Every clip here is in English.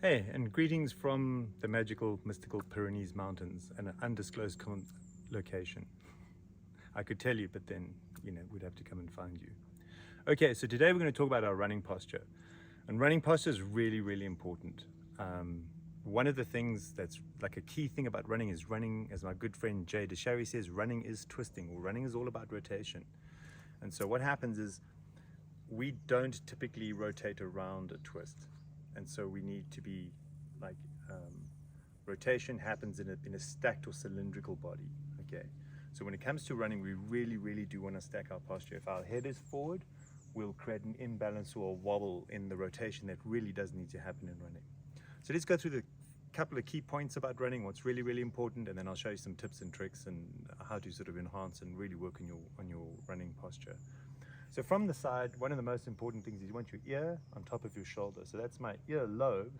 Hey, and greetings from the magical, mystical Pyrenees Mountains and an undisclosed location. I could tell you, but then, we'd have to come and find you. Okay, so today we're going to talk about our running posture. And running posture is really, really important. One of the things that's like a key thing about running is running, as my good friend Jay DeSherry says, running is twisting, or running is all about rotation. And so what happens is we don't typically rotate around a twist. And so we need to be like, rotation happens in a stacked or cylindrical body, okay? So when it comes to running, we really, really do want to stack our posture. If our head is forward, we'll create an imbalance or a wobble in the rotation that really does need to happen in running. So let's go through the couple of key points about running, what's really, really important, and then I'll show you some tips and tricks and how to sort of enhance and really work on your running posture. So from the side, one of the most important things is you want your ear on top of your shoulder. So that's my ear lobe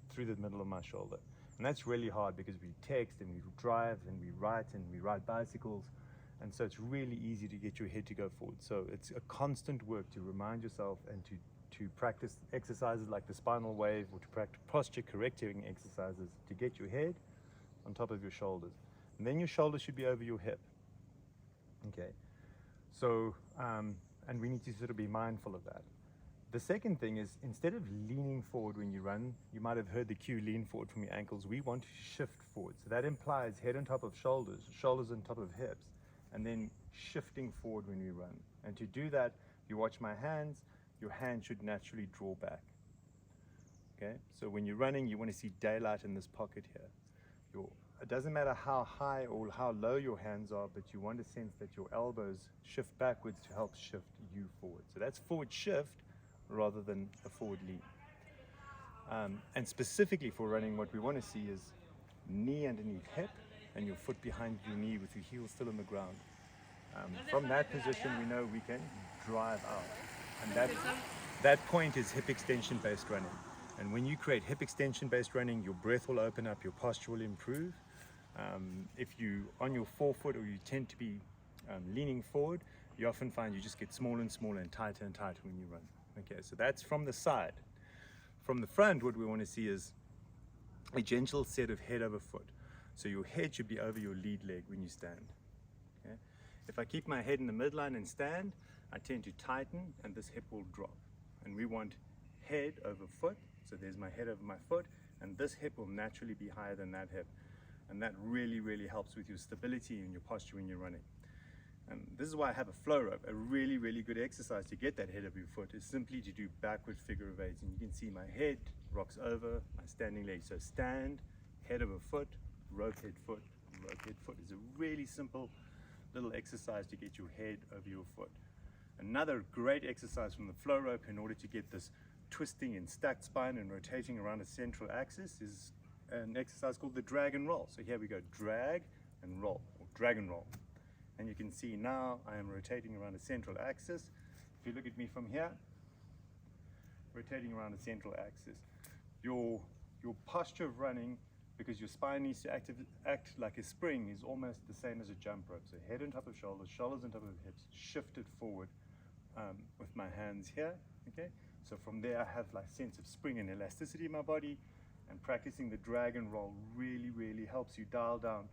through the middle of my shoulder. And that's really hard because we text and we drive and we ride bicycles. And so it's really easy to get your head to go forward. So it's a constant work to remind yourself and to practice exercises like the spinal wave, or to practice posture correcting exercises to get your head on top of your shoulders. And then your shoulders should be over your hip, okay? So, and we need to sort of be mindful of that. The second thing is, instead of leaning forward when you run, you might have heard the cue, lean forward from your ankles. We want to shift forward. So that implies head on top of shoulders, shoulders on top of hips, and then shifting forward when we run. And to do that, you watch my hands, your hand should naturally draw back. Okay, so when you're running, you want to see daylight in this pocket here. It doesn't matter how high or how low your hands are, but you want to sense that your elbows shift backwards to help shift you forward. So that's forward shift rather than a forward lean. And specifically for running, what we want to see is knee underneath hip and your foot behind your knee with your heel still on the ground. From that position, we know we can drive out. And that point is hip extension based running. And when you create hip extension based running, your breath will open up, your posture will improve. If you on your forefoot, or you tend to be leaning forward, you often find you just get smaller and smaller and tighter when you run. Okay, so that's from the side. From the front, what we want to see is a gentle set of head over foot. So your head should be over your lead leg when you stand. Okay? If I keep my head in the midline and stand, I tend to tighten and this hip will drop. And we want head over foot. So there's my head over my foot, and this hip will naturally be higher than that hip. And that really, really helps with your stability and your posture when you're running. And this is why I have a flow rope. A really, really good exercise to get that head over your foot is simply to do backward figure of eights. And you can see my head rocks over my standing leg. So stand, head over foot, rotate foot, rotate foot. It's a really simple little exercise to get your head over your foot. Another great exercise from the flow rope in order to get this twisting and stacked spine and rotating around a central axis is an exercise called the drag and roll. So here we go, drag and roll, or drag and roll. And you can see now I am rotating around a central axis. If you look at me from here, rotating around a central axis. Your posture of running, because your spine needs to act like a spring, is almost the same as a jump rope. So head on top of shoulders, shoulders on top of hips, shifted forward with my hands here, okay? So from there I have like sense of spring and elasticity in my body, and practicing the drag and roll really, really helps you dial down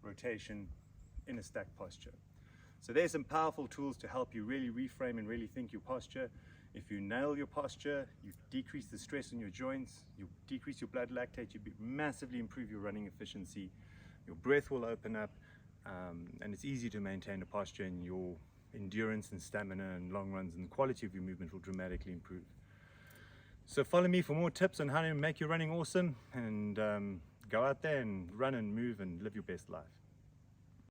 rotation in a stacked posture. So there's some powerful tools to help you really reframe and really think your posture. If you nail your posture, you decrease the stress on your joints, you decrease your blood lactate, you massively improve your running efficiency, your breath will open up, and it's easy to maintain a posture, and your endurance and stamina and long runs and the quality of your movement will dramatically improve. So follow me for more tips on how to make your running awesome, and go out there and run and move and live your best life.